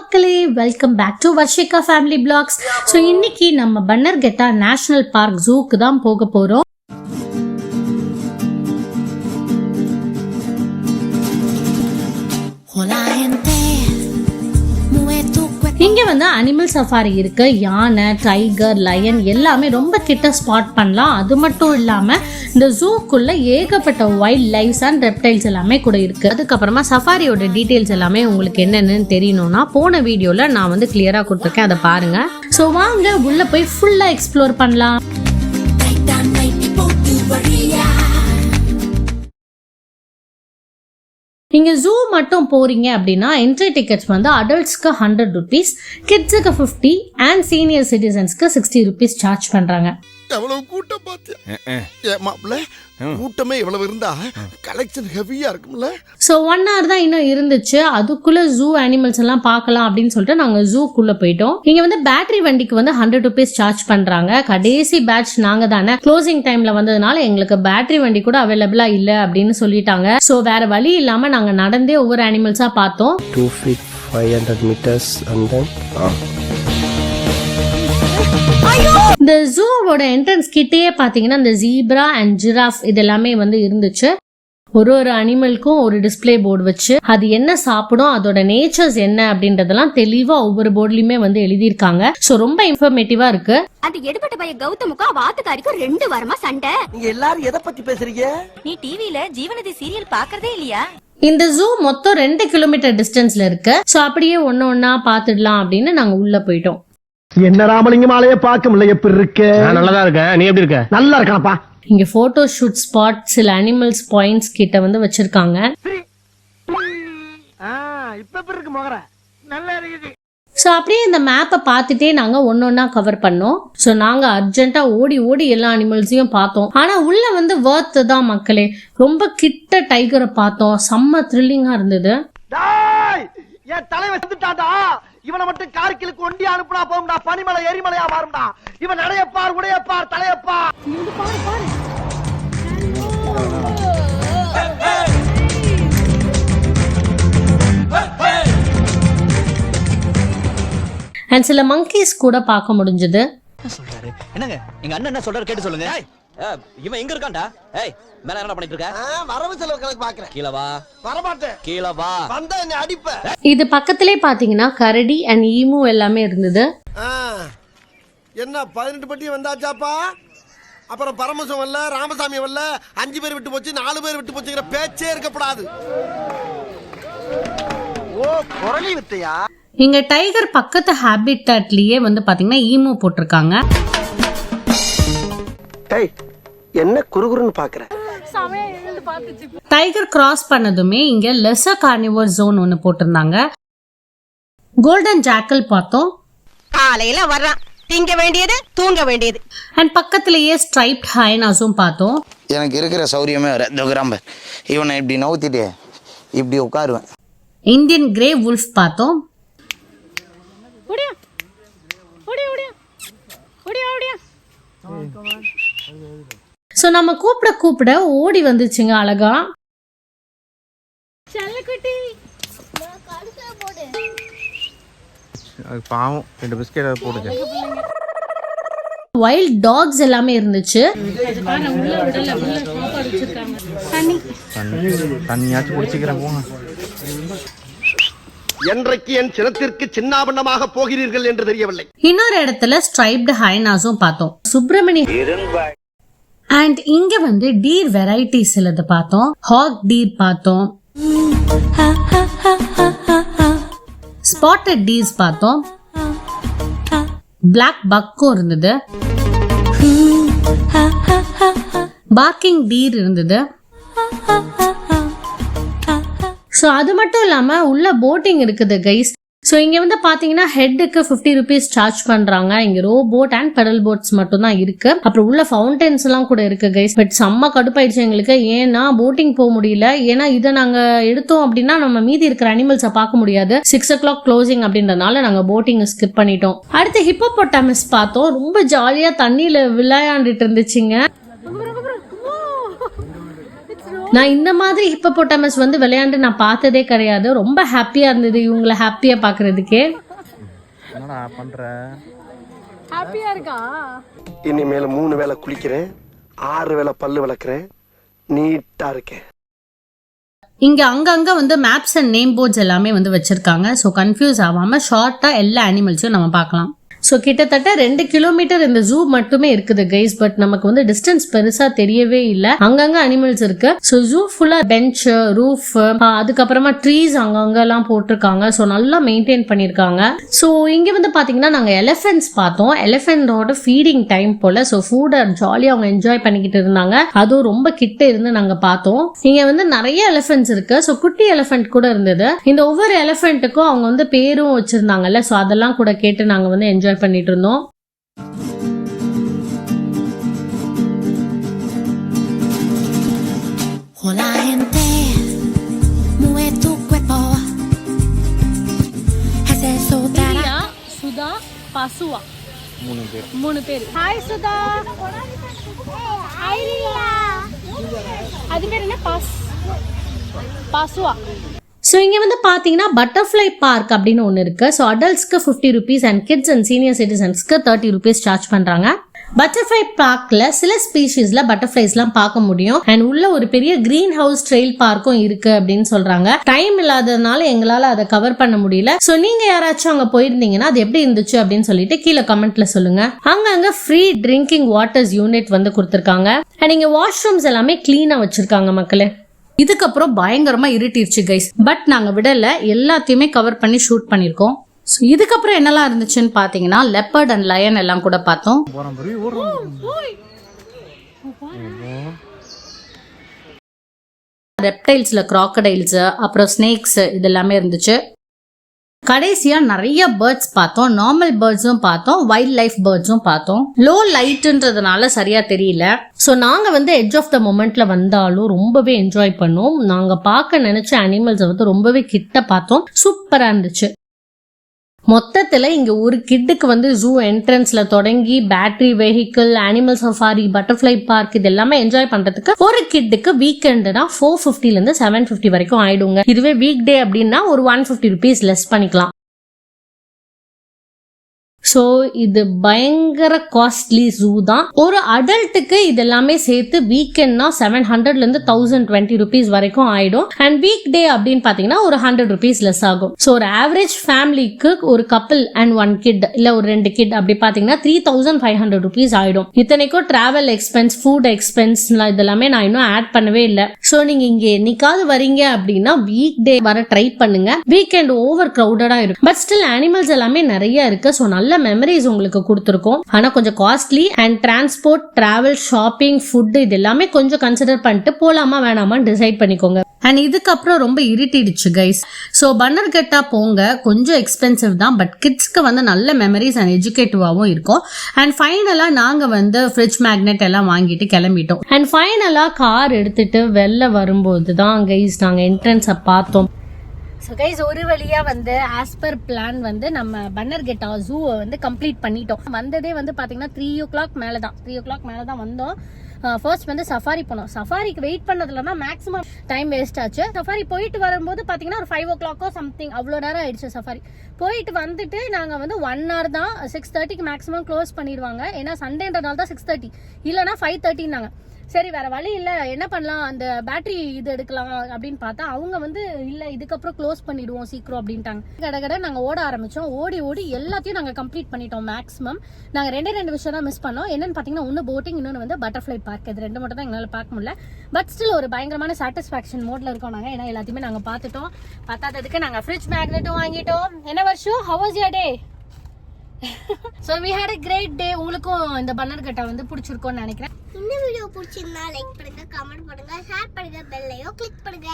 மக்களே, welcome back to Varshika family vlogs. So இன்னைக்கு நம்ம பன்னர்கெட்டா நேஷனல் பார்க் ஜூக்கு தான் போக போறோம். இங்க வந்து அனிமல் சஃபாரி இருக்கு. யானை, டைகர், லயன் எல்லாமே ரொம்ப கிட்ட ஸ்பாட் பண்ணலாம். அது மட்டும் இல்லாம இந்த ஜூக்குள்ள ஏகப்பட்ட வைல்ட் லைஃப்ஸ் அண்ட் ரெப்டைல்ஸ் எல்லாமே கூட இருக்கு. அதுக்கப்புறமா சஃபாரியோட டீடைல்ஸ் எல்லாமே உங்களுக்கு என்னன்னு தெரியணும்னா போன வீடியோல நான் வந்து கிளியரா கொடுத்துருக்கேன், அதை பாருங்க. ஸோ வாங்க உள்ள போய் ஃபுல்லா எக்ஸ்ப்ளோர் பண்ணலாம். இங்க ஜூ மட்டும் போறீங்க அப்படின்னா என்ட்ரி டிக்கெட்ஸ் வந்து அடல்ட்ஸ்க்கு 100 rupees, கிட்ஸுக்கு 50 அண்ட் சீனியர் சிட்டிசன்ஸ்க்கு 60 rupees சார்ஜ் பண்றாங்க. எவ்வளவு கூட்டம் பாத்தியா மாப்பிள்ள, கூட்டமே இவ்வளவு இருந்தா கலெக்ஷன் ஹெவியா இருக்கும்ல. சோ 1 hour தான் இன்னும் இருந்துச்சு. அதுக்குள்ள ஜூ அனிமல்ஸ் எல்லாம் பார்க்கலாம் அப்படின்னு சொல்லிட்டு நாங்க ஜூக்குள்ள போயிட்டோம். இங்க வந்து பேட்டரி வண்டிக்கு வந்து 100 rupees சார்ஜ் பண்றாங்க. கடைசி பேட்ச் நாங்க தானே, க்ளோசிங் டைம்ல வந்ததுனால எங்களுக்கு பேட்டரி வண்டி கூட அவைலபிளா இல்ல அப்படின்னு சொல்லிட்டாங்க. சோ வேற வழி இல்லாம நாங்க நடந்தே ஒவ்வொரு அனிமல்ஸா பார்த்தோம். 2 feet 500 meters and then இந்த ஜூவோட என்ட்ரன்ஸ் கிட்டேயே பாத்தீங்கன்னா இந்த ஜீப்ரா அண்ட் ஜிராஃப் இதெல்லாமே வந்து இருந்துச்சு. ஒரு அனிமலுக்கும் ஒரு டிஸ்பிளே போர்டு வச்சு அது என்ன சாப்பிடும், அதோட நேச்சர்ஸ் என்ன அப்படின்றதெல்லாம் தெளிவா ஒவ்வொரு போர்ட்லயுமே வந்து எழுதியிருக்காங்க. சோ ரொம்ப இன்ஃபர்மேட்டிவா இருக்கு. அந்த எடுபட்ட பைய கௌதமுக்கும் அவ ஆத்துக்காரிக்கும் 2 வாரமா சண்டை. நீங்க எல்லாரும் எதை பத்தி பேசுறீங்க? நீ டிவில ஜீவனதி சீரியல் பாக்குறதே இல்லையா? இந்த ஜூ மொத்தம் 2 கிலோமீட்டர் டிஸ்டன்ஸ்ல இருக்கு. சோ அப்படியே ஒன்னா பாத்துடலாம் அப்படின்னு நாங்க உள்ள போயிட்டோம். என்ன ராமலிங்கம் ஆளையே பார்க்க முடியல, எப்படி இருக்க? நல்லதா இருக்கேன், நீ எப்படி இருக்க? நல்லா இருக்கானப்பா. இங்க போட்டோ ஷூட் ஸ்பாட் சில அனிமல்ஸ் பாயிண்ட்ஸ் கிட்ட வந்து வச்சிருக்காங்க. இப்ப எப்படி இருக்கு மகர? நல்லா இருக்குது. ஸோ அப்படியே இந்த மேப்பை பார்த்துட்டே நாங்கள் ஒன்னொன்னா கவர் பண்ணோம். ஸோ நாங்கள் அர்ஜென்ட்டாக ஓடி எல்லா அனிமல்ஸையும் பார்த்தோம். ஆனால் உள்ள வந்து வர்த்து தான் மக்களே. ரொம்ப கிட்ட டைகரை பார்த்தோம். செம்ம த்ரில்லிங்காக இருந்தது. என் தலைவன் செத்துட்டாடா. இவனை மட்டும் கார்கிலுக்கு ஒண்டி அனுப்புனா போகும்டா, பனிமலை எரிமலையா மாறும்டா. இவன் நடையப்பார், உடையப்பார், தலையப்பார். அண்ட் சில மங்கீஸ் கூட பார்க்க முடிஞ்சது. சொல்றாரு என்னங்க, எங்க அண்ணன் என்ன சொல்றாரு கேட்டு சொல்லுங்க. இவன் எங்க இருக்கான்டா? ஏய் மேல என்ன பண்ணிட்டு இருக்க? வரவு செலவு கணக்கு பாக்குறேன். கீழ வா. வர மாட்டேன். கீழ வா. வந்தா என்ன அடிப்ப. இது பக்கத்திலே பாத்தீங்கன்னா கரடி அண்ட் ஈமு எல்லாமே இருந்தது. என்ன 18 பட்டி வந்தாச்சாப்பா? அப்புறம் பரமசம் வரல, ராமசாமி வரல, 5 பேர் விட்டு போச்சு, 4 பேர் விட்டு போச்சுங்கிற பேச்சே இருக்கப்படாது. ஓ குரலி வித்தையா? இங்க டைகர் பக்கத்து ஹேபிட்டாட்லயே வந்து பாத்தீங்கன்னா ஈமு போட்டிருக்காங்க. ஏய் என்ன குறுகுறுன்னு பாக்குற? டைகர் கிராஸ் பண்ணதுமே இங்க லெசர் கார்னிவர் ஜோன் ஒன்னு போட்டிருந்தாங்க. கோல்டன் ஜாக்கல் பார்த்தோம். காலையில வர்றான், திங்க வேண்டியது தூங்க வேண்டியது. அண்ட் பக்கத்திலேயே ஸ்ட்ரைப்ட் ஹைனாஸும் பார்த்தோம். எனக்கு இருக்கிற சௌரியமே வேற. இந்த இவனை இப்படி நவுத்திட்டு இப்படி உட்காருவேன். இந்தியன் கிரே வுல்ஃப் பார்த்தோம். சோ நம்ம கூப்பிட ஓடி வந்துச்சுங்க அழகா. பாவம் 2 பிஸ்கெட் போடுங்க. வைல்ட் டாக்ஸ் எல்லாமே இருந்துச்சு. தண்ணியாச்சும் குடிச்சுக்கிறேன் போங்க. என்றைக்கு என் சினத்திற்கு சின்னாபண்ணமாக போகிறீர்கள் என்று தெரியவில்லை. இன்னொரு இடத்துல ஸ்ட்ரைப்டு ஹைனாஸும் பார்த்தோம். சுப்பிரமணி அண்ட் இங்க வந்து டீர் வெரைட்டிஸ் சிலது பார்த்தோம். ஹாக் டீர் பார்த்தோம். ஸ்பாட்டட் டீர்ஸ் பார்த்தோம். பிளாக் பக்கும் இருந்தது. பார்க்கிங் டீர் இருந்தது. ஸோ அது மட்டும் இல்லாம உள்ள போட்டிங் இருக்குது கைஸ். ஸோ இங்க வந்து பாத்தீங்கன்னா ஹெட்டுக்கு 50 rupees சார்ஜ் பண்றாங்க. இங்க row boat and pedal boats மட்டும் தான் இருக்கு. அப்புறம் உள்ள ஃபவுண்டன்ஸ் எல்லாம் கூட இருக்கு கைஸ். பட் செம்ம கடுப்பாயிடுச்சு எங்களுக்கு. ஏன்னா போட்டிங் போக முடியல. ஏன்னா இதை நாங்க எடுத்தோம் அப்படின்னா நம்ம மீதி இருக்கிற அனிமல்ஸை பார்க்க முடியாது. 6 o'clock க்ளோசிங் அப்படின்றதுனால நாங்க போட்டிங் ஸ்கிப் பண்ணிட்டோம். அடுத்து ஹிப்போபொட்டாமஸ் பார்த்தோம். ரொம்ப ஜாலியா தண்ணியில விளையாண்டுட்டு இருந்துச்சுங்க. நான் இந்த மாதிரி ஹிப்போபோட்டமஸ் வந்து விளையாண்டு நான் பார்த்ததே கிடையாது. ரொம்ப ஹாப்பியா இருந்தது இவங்களை ஹாப்பியா பாக்குறதுக்கே. என்னடா பண்ற? ஹாப்பியா இருக்கா? இனிமேல 3 வேளை குளிக்கிறேன், 6 வேளை பல்லு விளக்குறேன், நீட்டா இருக்கேன். இங்க அங்கங்க வந்து மேப்ஸ் அண்ட் நேம் போர்ட்ஸ் எல்லாமே வந்து வச்சிருக்காங்க. ஸோ கன்ஃபியூஸ் ஆகாம ஷார்ட்டா எல்லா அனிமல்ஸையும் நம்ம பார்க்கலாம். ஸோ கிட்டத்தட்ட 2 கிலோமீட்டர் இந்த ஜூ மட்டுமே இருக்குது கைஸ். பட் நமக்கு வந்து டிஸ்டன்ஸ் பெருசா தெரியவே இல்லை. அங்கங்க அனிமல்ஸ் இருக்கு. ஸோ ஜூ ஃபுல்லா பெஞ்ச், ரூஃப், அதுக்கப்புறமா ட்ரீஸ் அங்கங்க எல்லாம் போட்டிருக்காங்க. ஸோ நல்லா மெயின்டைன் பண்ணிருக்காங்க. ஸோ இங்க வந்து பாத்தீங்கன்னா நாங்க எலிஃபென்ட்ஸ் பார்த்தோம். எலிஃபென்டோட ஃபீடிங் டைம் போல. ஸோ ஃபுட்டை ஜாலியா அவங்க என்ஜாய் பண்ணிக்கிட்டு இருந்தாங்க. அதுவும் ரொம்ப கிட்ட இருந்து நாங்க பார்த்தோம். இங்க வந்து நிறைய எலிஃபென்ட்ஸ் இருக்கு. ஸோ குட்டி எலிஃபென்ட் கூட இருந்தது. இந்த ஒவ்வொரு எலிஃபென்ட்டுக்கும் அவங்க வந்து பேரும் வச்சிருந்தாங்கல்ல. ஸோ அதெல்லாம் கூட கேட்டு நாங்க வந்து என்ஜாய் பண்ணிட்டு இருந்தோம். Hola gente, mueve tu cuerpo. Hace eso Priya, Sudha, பசுவா 3 பேர். ஹாய் சுதா. ஹாய் ரியா. அது பேர் என்ன? பசுவா. ஸோ இங்கே வந்து பார்த்தீங்கன்னா பட்டர்ஃப்ளை பார்க் அப்படின்னு ஒன்று இருக்கு. ஸோ அடல்ட்ஸ்க்கு 50 rupees and kids and senior சிட்டிசன்ஸ்க்கு 30 rupees சார்ஜ் பண்ணுறாங்க. பட்டர்ஃப்ளை பார்க்ல சில ஸ்பீஷீஸ்ல பட்டர்ஃப்ளைஸ்லாம் பார்க்க முடியும். அண்ட் உள்ள ஒரு பெரிய கிரீன் ஹவுஸ் ட்ரெயில் பார்க்கும் இருக்கு அப்படின்னு சொல்றாங்க. டைம் இல்லாததுனால எங்களால அதை கவர் பண்ண முடியல. ஸோ நீங்க யாராச்சும் அங்க போயிருந்தீங்கன்னா அது எப்படி இருந்துச்சு அப்படின்னு சொல்லிட்டு கீழே கமெண்ட்ல சொல்லுங்க. அங்கங்க ஃப்ரீ ட்ரிங்கிங் வாட்டர்ஸ் யூனிட் வந்து கொடுத்துருக்காங்க. அண்ட் இங்க வாஷ்ரூம்ஸ் எல்லாமே கிளீனா வச்சிருக்காங்க மக்களே. இதுக்கப்புறம் பயங்கரமா இருட்டிருச்சு கைஸ். பட் நாங்க விடல, எல்லாத்தையுமே கவர் பண்ணி ஷூட் பண்ணிருக்கோம். ஸோ இதுக்கப்புறம் என்னெல்லாம் இருந்துச்சுன்னு பாத்தீங்கன்னா லெப்பர்ட் அண்ட் லயன் எல்லாம் கூட பார்த்தோம். ரெப்டைல்ஸ்ல கிராக்கடைல்ஸ், அப்புறம் ஸ்னேக்ஸ் இதெல்லாமே இருந்துச்சு. கடைசியா நிறைய பேர்ட்ஸ் பார்த்தோம். நார்மல் பேர்ட்ஸும் பார்த்தோம், வைல்ட் லைஃப் பேர்ட்ஸும் பார்த்தோம். லோ லைட்ன்றதுனால சரியா தெரியல. ஸோ நாங்க வந்து எட்ஜ் ஆஃப் த மொமெண்ட்ல வந்தாலும் ரொம்பவே என்ஜாய் பண்ணோம். நாங்க பார்க்க நினைச்ச அனிமல்ஸை வந்து ரொம்பவே கிட்ட பார்த்தோம். சூப்பரா இருந்துச்சு. மொத்தத்துல இங்க ஒரு கிட்டுக்கு வந்து ஜூ என்ட்ரன்ஸ்ல தொடங்கி battery vehicle, animal safari, butterfly park இது எல்லாமே என்ஜாய் பண்றதுக்கு ஒரு கிட்டுக்கு வீக்கெண்டுனா 450 இருந்து 750 வரைக்கும் ஆயிடுங்க. இதுவே வீக் டே அப்படின்னா ஒரு 150 rupees லெஸ் பண்ணிக்கலாம். ஸோ இது பயங்கர காஸ்ட்லி ஜூ தான். ஒரு அடல்ட்டுக்கு இது எல்லாமே சேர்த்து வீக்கெண்ட்னா 700 இருந்து 1020 rupees வரைக்கும் ஆயிடும். அண்ட் வீக் டே அப்படின்னு பாத்தீங்கன்னா ஒரு 100 rupees லெஸ் ஆகும். ஸோ ஒரு ஆவரேஜ் ஃபேமிலிக்கு ஒரு கப்பிள் அண்ட் 1 கிட் இல்ல ஒரு 2 கிட் அப்படி பாத்தீங்கன்னா 3500 rupees ஆயிடும். இத்தனைக்கும் டிராவல் எக்ஸ்பென்ஸ், ஃபுட் எக்ஸ்பென்ஸ் இதெல்லாமே நான் இன்னும் ஆட் பண்ணவே இல்லை. ஸோ நீங்க இங்க என்னைக்காவது வரீங்க அப்படின்னா வீக் டே வர ட்ரை பண்ணுங்க. வீக்கெண்ட் ஓவர் கிரௌடடா இருக்கும். பட் ஸ்டில் அனிமல்ஸ் எல்லாமே நிறைய இருக்கு. ஸோ நல்ல மெமரிஸ் உங்களுக்கு கொடுத்துருக்கோம். ஆனா கொஞ்சம் costly. And transport, travel, shopping, food இது எல்லாமே கொஞ்சம் கன்சிடர் பண்ணிட்டு போலாமா வேணாமான்னு டிசைட் பண்ணிக்கோங்க. அண்ட் இதுக்கப்புறம் ரொம்ப இருட்டிடுச்சு கைஸ். ஸோ பன்னர்கட்டா போங்க. கொஞ்சம் எக்ஸ்பென்சிவ் தான், பட் கிட்ஸ்க்கு வந்து நல்ல மெமரிஸ் அண்ட் எஜுகேட்டிவாகவும் இருக்கும். அண்ட் ஃபைனலா நாங்க வந்து ஃப்ரிட்ஜ் மேக்னெட் எல்லாம் வாங்கிட்டு கிளம்பிட்டோம். அண்ட் ஃபைனலா கார் எடுத்துட்டு வெளில வரும்போது தான் கைஸ் நாங்க என்ட்ரன்ஸை பார்த்தோம். ஸோ கைஸ் ஒரு வழியா வந்து ஆஸ் பர் பிளான் வந்து நம்ம பன்னர்கட்டா ஜூவை வந்து கம்ப்ளீட் பண்ணிட்டோம். வந்ததே வந்து பாத்தீங்கன்னா 3 o'clock மேலே தான் வந்தோம். ஃபர்ஸ்ட் வந்து சஃபாரி போனோம். சஃபாரிக்கு வெயிட் பண்ணதுல தான் மேக்ஸிமம் டைம் வேஸ்ட் ஆச்சு. சஃபாரி போயிட்டு வரும்போது பாத்தீங்கன்னா ஒரு 5 o'clock சம்திங் அவ்வளோ நேரம் ஆயிடுச்சு. சஃபாரி போயிட்டு வந்துட்டு நாங்க வந்து 1 hour தான், 6:30க்கு மேக்ஸிமம் க்ளோஸ் பண்ணிடுவாங்க. ஏன்னா சண்டேன்றனால தான் 6:30, இல்லைன்னா 5:30. சரி வேற வழி இல்ல, என்ன பண்ணலாம், அந்த பேட்டரி இது எடுக்கலாம் அப்படின்னு பார்த்தா அவங்க வந்து இல்ல இதுக்கப்புறம் க்ளோஸ் பண்ணிடுவோம் சீக்கிரம் அப்படின்ட்டாங்க. கடகட நாங்க ஓட ஆரம்பிச்சோம். ஓடி எல்லாத்தையும் நாங்க கம்ப்ளீட் பண்ணிட்டோம். மேக்ஸிமம் நாங்க 2 விஷயம் தான் மிஸ் பண்ணோம். என்னன்னு பாத்தீங்கன்னா ஒன்னு போட்டிங், இன்னொன்னு வந்து பட்டர்ஃப்ளை பார்க். இது 2 மட்டும் தான் எங்களால பார்க்க முடியல. பட் ஸ்டில் ஒரு பயங்கரமான சாட்டிஸ்பாக்சன் மோட்ல இருக்கோம் நாங்க. ஏன்னா எல்லாத்தையுமே நாங்க பார்த்துட்டோம். பத்தாததுக்கு நாங்க ஃப்ரிட்ஜ் மேக்னெட்டும் வாங்கிட்டோம். என்ன வருஷம், how was your day? So we had a great day. உங்களுக்கும் இந்த பன்னர்கட்டா வந்து பிடிச்சிருக்கும்னு நினைக்கிறேன். இந்த வீடியோ பிடிச்சிருந்தா லைக் பண்ணுங்க, கமெண்ட் பண்ணுங்க, ஷேர் பண்ணுங்க, பெல் ஐகானை கிளிக் பண்ணுங்க.